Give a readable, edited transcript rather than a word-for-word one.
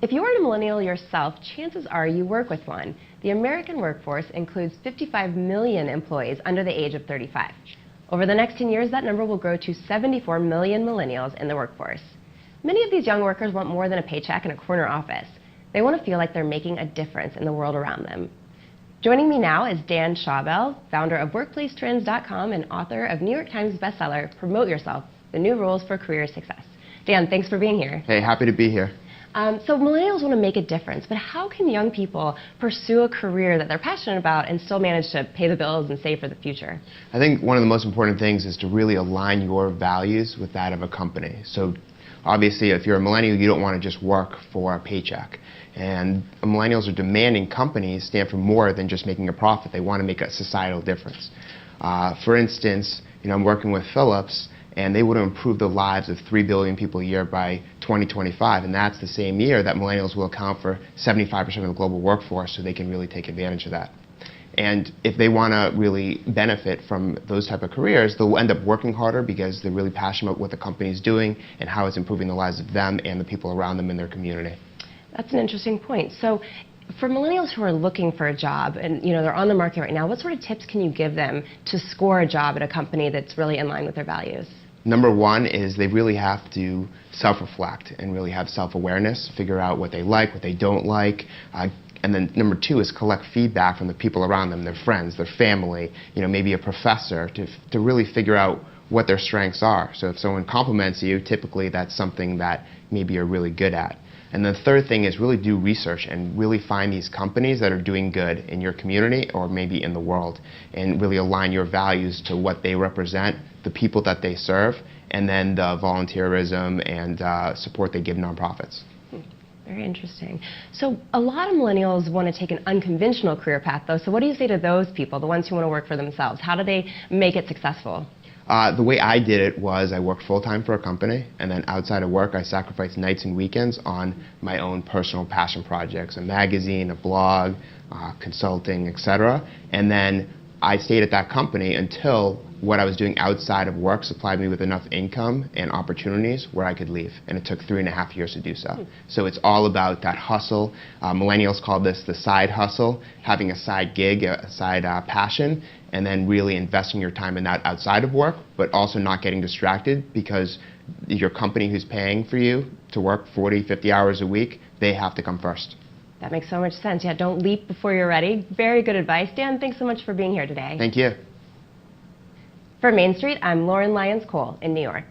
If you aren't a millennial yourself, chances are you work with one. The American workforce includes 55 million employees under the age of 35. Over the next 10 years, that number will grow to 74 million millennials in the workforce. Many of these young workers want more than a paycheck and a corner office. They want to feel like they're making a difference in the world around them. Joining me now is Dan Schawbel, founder of WorkplaceTrends.com and author of New York Times bestseller, Promote Yourself, The New Rules for Career Success. Dan, thanks for being here. Hey, happy to be here. So millennials want to make a difference, but how can young people pursue a career that they're passionate about and still manage to pay the bills and save for the future? I think one of the most important things is to really align your values with that of a company. So obviously, if you're a millennial, you don't want to just work for a paycheck. And millennials are demanding companies stand for more than just making a profit. They want to make a societal difference. For instance, I'm working with Philips, and they want to improve the lives of 3 billion people a year by 2025, and that's the same year that millennials will account for 75% of the global workforce, so they can really take advantage of that. And if they want to really benefit from those type of careers, they'll end up working harder because they're really passionate about what the company is doing and how it's improving the lives of them and the people around them in their community. That's an interesting point. So for millennials who are looking for a job and they're on the market right now, what sort of tips can you give them to score a job at a company that's really in line with their values? Number one is they really have to self-reflect and really have self-awareness, figure out what they like, what they don't like. And then number two is collect feedback from the people around them, their friends, their family, maybe a professor, to really figure out what their strengths are. So if someone compliments you, typically that's something that maybe you're really good at. And the third thing is really do research and really find these companies that are doing good in your community or maybe in the world, and really align your values to what they represent, the people that they serve, and then the volunteerism and support they give nonprofits. Very interesting. So a lot of millennials want to take an unconventional career path, though. So what do you say to those people, the ones who want to work for themselves? How do they make it successful? The way I did it was I worked full-time for a company, and then outside of work I sacrificed nights and weekends on my own personal passion projects, a magazine, a blog, consulting, etc. And then I stayed at that company until what I was doing outside of work supplied me with enough income and opportunities where I could leave. And it took 3.5 years to do so. So it's all about that hustle. Millennials call this the side hustle, having a side gig, a side passion, and then really investing your time in that outside of work, but also not getting distracted because your company who's paying for you to work 40, 50 hours a week, they have to come first. That makes so much sense. Yeah, don't leap before you're ready. Very good advice. Dan, thanks so much for being here today. Thank you. For Main Street, I'm Lauren Lyons-Cole in New York.